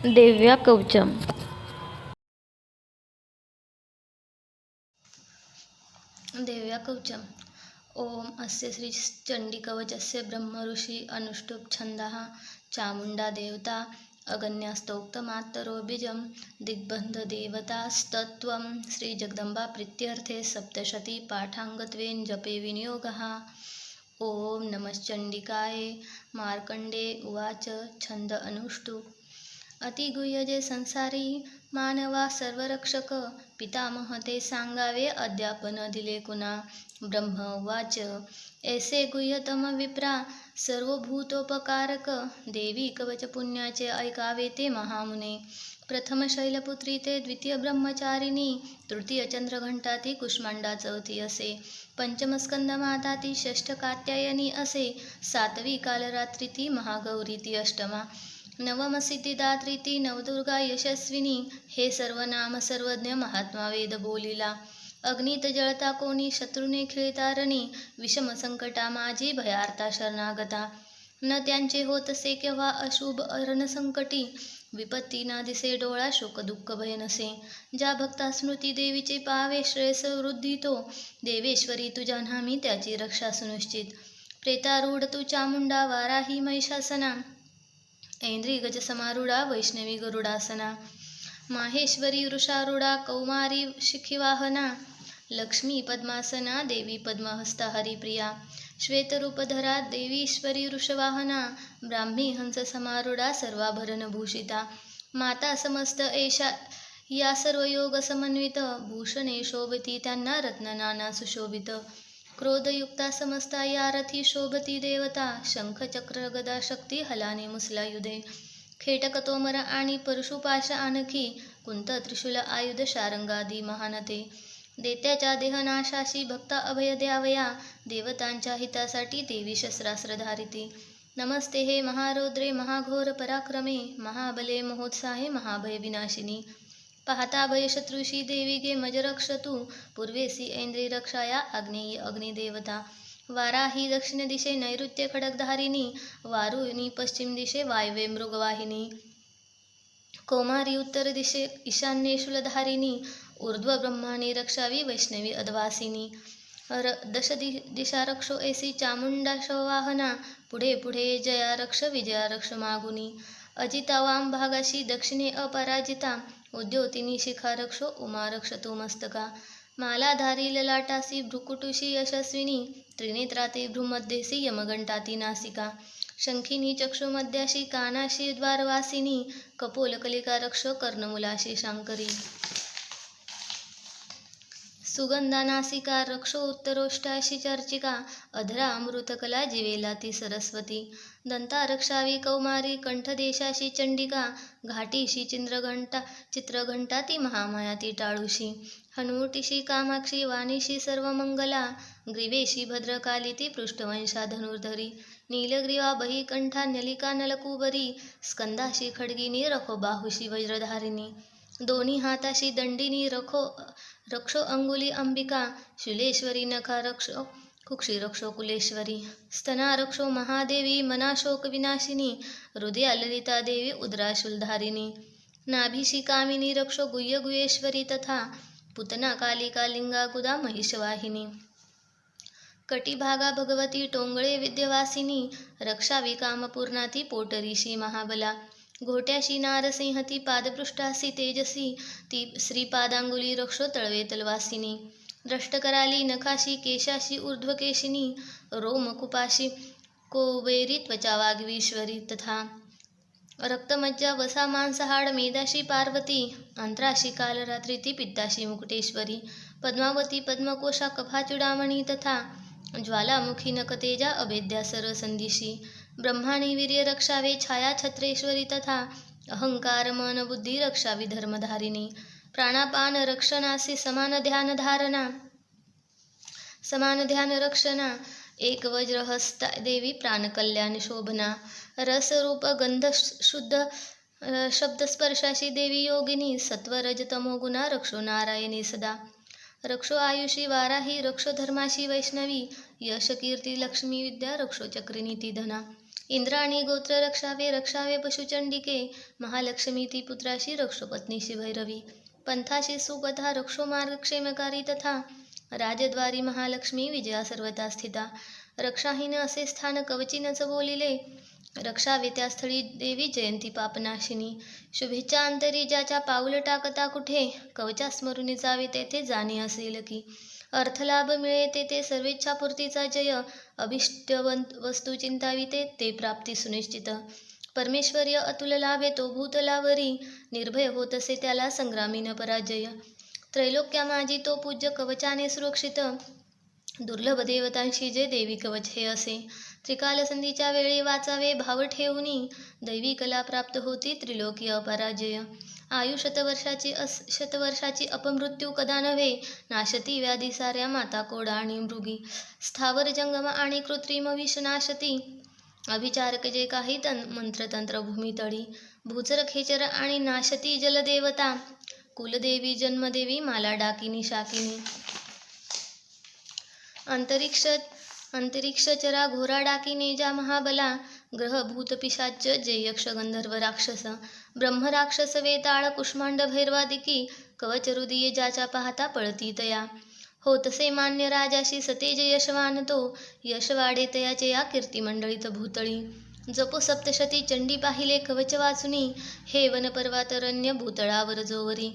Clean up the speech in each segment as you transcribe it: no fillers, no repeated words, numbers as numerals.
देव्या कवचम. देव्या कवचम. ओम अस्य श्री चंडीकवचस्य ब्रह्म ऋषी अनुष्टुप छंदः चामुंडा देवता अगन्यास्तोक्तमात्तरो बीजं दिग्बंध देवतास्तत्त्वं श्री जगदंबा प्रीत्यर्थे सप्तशती पाठांगत्वेन जपे विनियोगः. ओम नमश्चंडिकाय. मार्कंडे उवाच. छंद अनुष्टुप. अतिगुह्य जे संसारी मानवा सर्वरक्षक पितामह ते सांगावे अद्यापन दिले कुणा. ब्रह्म उवाच. ऐसे गुह्यतम विप्रा सर्वभूतोपकारक देवी कवच पुण्याचे ऐकावे ते महामुने. प्रथम शैलपुत्री ते द्वितीय ब्रह्मचारिणी तृतीय चंद्रघंटा ती कुष्मांडा चौथी असे. पंचम स्कंद माता ती षष्ठ कात्यायनी असे. सातवी कालरात्री ती महागौरी ती अष्टमा. नवम सिद्धिदात्री ती नवदुर्गा यशस्विनी. हे सर्वनाम सर्वज्ञ महात्मा वेद बोलिला. अग्नीत जळता कोणी शत्रुने खिळता रणी. विषम संकटा माझी भयार्ता शरणागता. न त्यांचे होतसे केव्हा अशुभ रणसंकटी. विपत्ती ना दिसे डोळा शोक दुःख भय नसे. ज्या भक्ता स्मृती देवीचे पावे श्रेयस वृद्धी तो. देवेश्वरी तुझ्या नामी त्याची रक्षा सुनिश्चित. प्रेतारूढ तू चामुंडा वाराही महिषासना. ऐंद्री गज समारूढा वैष्णवी गरुडासना. माहेश्वरी वृषारूढा कौमारी शिखिवाहना. लक्ष्मी पद्मासना देवी पद्महस्ता हरिप्रिया. श्वेतरूपधरा देवीश्वरी वृषवाहना. ब्राह्मी हंस समारूढा सर्वाभरण भूषिता. माता समस्त एषा या सर्व योग समन्वित. भूषणे शोभती त्यांना रत्न नाना सुशोभित. क्रोधयुक्ता समस्ता या रथी शोभती देवता. शंख चक्र गदा शक्ती हलाने मुसलायुधे. खेटक तोमर आणि परशुपाश आणखी. कुंत त्रिशूल आयुध शारंगादी महानते. देत्याच्या देहनाशाशी भक्ता अभय द्यावया. देवतांच्या हितासाठी देवी शस्त्रास्त्र धारिती. नमस्ते हे महारौद्रे महाघोर पराक्रमे. महाबले महोत्साहे महाभय विनाशिनी. पाहता भय शत्रुषी देवी गे मजरक्ष तू. पूर्वेसी ऐंद्री रक्षाया आग्नेयी अग्निदेवता. वाराही दक्षिण दिशे नैऋत्य खडकधारिणी. वारुणी पश्चिम दिशे वायव्ये मृगवाहिनी. कौमारी उत्तर दिशे ईशान्ये शूलधारिणी. ऊर्ध्व ब्रह्माणी रक्षावी वैष्णवी अद्वासिनी. दश दिशा रक्षो ऐसी चामुंडा शववाहना. पुढे पुढे जया रक्ष विजया रक्ष मागुनी. अजिता वाम भागाशी दक्षिणे अपराजिता. उद्योतिनी शिखा रक्षो उमा रक्ष तो मस्तका. मालाधारी ललाटासी भ्रुकुटुशी यशस्विनी. त्रिनेत्राती भ्रूमध्येसी यमगंटाती नासिका. शंखिनी चक्षुमध्याशी कानाशी द्वारवासिनी. कपोलकलिका रक्ष कर्णमुलाशी शांकरी. सुगंधा नासिका रक्षो उत्तरोष्टाशी चर्चिका. अधरा अमृतकला जिवेला ती सरस्वती. दंता रक्षावी कौमारी कंठदेशाशी चंडिका. घाटीशी चित्रघंटा ती महामाया ती टाळूशी. हनुवटीशी कामाक्षी वाणीशी सर्वमंगला. ग्रीवेशी भद्रकाली ती पृष्ठवंशा धनुर्धरी. नीलग्रीवा बहिकंठा नलिका नलकुबरी. स्कंदाशी खड्गिनी रखो बाहुशी वज्रधारिणी. दोन्ही हाताशी दंडिनी रक्षो अंगुली अंबिका. शुलेश्वरी नखा रक्षो कुक्षी रक्षो कुलेश्वरी. स्तना रक्षो महादेवी मनाशोक विनाशिनी. हृदया ललिता देवी उदराशूलधारिणी. नाभीशी कामिनी रक्षो गुह्येश्वरी तथा. पुतना कालिका लिंगा गुदा महिषवाहिनी. कटिभागा भगवती टोंगळे विद्यवासिनी. रक्षावी कामपूर्णा ती पोटरीशी महाबला. घोट्याशी नारसिंह ती पादपृष्ठासी तेजसी. ती श्रीपादांगुली रक्षो तळवे तलवासिनी. द्रष्टकराली नखाशी केशाशी ऊर्ध्वकेशिनी. रोमकुपाशी कोवेरी त्वचा वाग्वीश्वरी तथा. रक्तमज्जा वसा मांसहाड मेदाशी पार्वती. अंतराशी कालरात्री ती पित्ताशी मुकुटेश्वरी. पद्मावती पद्मकोशा कफाचूडामणी तथा. ज्वालामुखी नकतेजा अभेद्या सरसंदिशी. ब्रह्माणी वीर्य रक्षावे छाया छत्रेश्वरी तथा. अहंकार मन बुद्धी रक्षावी धर्मधारिणी. प्राणापान रक्षणासी समान ध्यान रक्षणा. एक वज्रहस्ता देवी प्राणकल्याण शोभना. रसरूप गंध शुद्ध शब्दस्पर्शाशी देवी योगिनी. सत्वरजतमो गुणा रक्षो नारायणी सदा. रक्षो आयुषी वाराही रक्षो धर्माशी वैष्णवी. यश कीर्ती लक्ष्मी विद्या रक्षो चक्रिणी ती धना. इंद्राणी गोत्र रक्षावे रक्षावे पशुचंडिके महालक्ष्मीती पुत्राशी रक्षोपत्नीशी भैरवी पंथाशी सुपथा रक्षो मार्ग क्षेमकारी तथा राजद्वारी महालक्ष्मी विजया सर्वता स्थिता रक्षाहीन असे स्थान कवचिनच बोलिले रक्षावे त्या स्थळी देवी जयंती पापनाशिनी शुभेच्छा अंतरी ज्याच्या पाऊल टाकता कुठे कवचा स्मरुनी जावे तेथे जाणे असेल की अर्थलाभ मिळे तेथे सर्वेच्छापूर्तीचा जय अभिष्ट वस्तू चिंताविते ते प्राप्ती सुनिश्चित परमेश्वर्य अतुल लाभे तो भूतलावरी निर्भय होत असे त्याला संग्रामी न पराजय त्रैलोक्या माझी तो पूज्य कवचाने सुरक्षित दुर्लभ देवतांशी जे देवी कवच हे असे त्रिकाल संधीच्या वेळी वाचावे भाव ठेवूनी दैवी कला प्राप्त होती त्रिलोकी अपराजय आयु शतवर्षाची अपमृत्यू कदा नव्हे नाशती व्याधी साऱ्या माता कोडा आणि मृगी स्थावर जंगम आणि कृत्रिम विष नाशती अभिचारक जे काही मंत्रतंत्र भूमितळी भूचर खेचर आणि नाशती जलदेवता कुलदेवी जन्मदेवी माला डाकिनी शाकिनी अंतरिक्ष चरा घोरा डाकिने ज्या महाबला ग्रह भूत पिशाच जे यक्ष गंधर्व राक्षस ब्रह्म राक्षस वेताळ कुष्मांड भैरवादिकी कवच हृदये ज्याच्या पाहता पळती तया होतसे मान्य राजाशी सतेज यशवान तो यशवाडे तयाचे या कीर्तिमंडळीत भूतळी जपो सप्तशती चंडी पाहिले कवच वाचुनी हे वन पर्वतरण्य भूतळावर जोवरी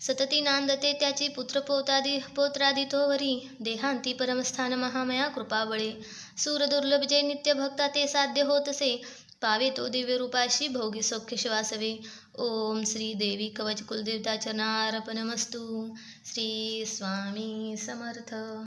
सतती नांदते त्याची पोत्रादी तोवरी देहांती परमस्थान महामया कृपाबळे सूर दुर्लभ जे नित्य भक्ता ते साध्य होतसे पावे तो दिव्य रूपाशी भोगी सौख्य श्वासवे ओम श्री देवी कवच कुलदेवता चरणार्पणमस्तु श्री स्वामी समर्थ।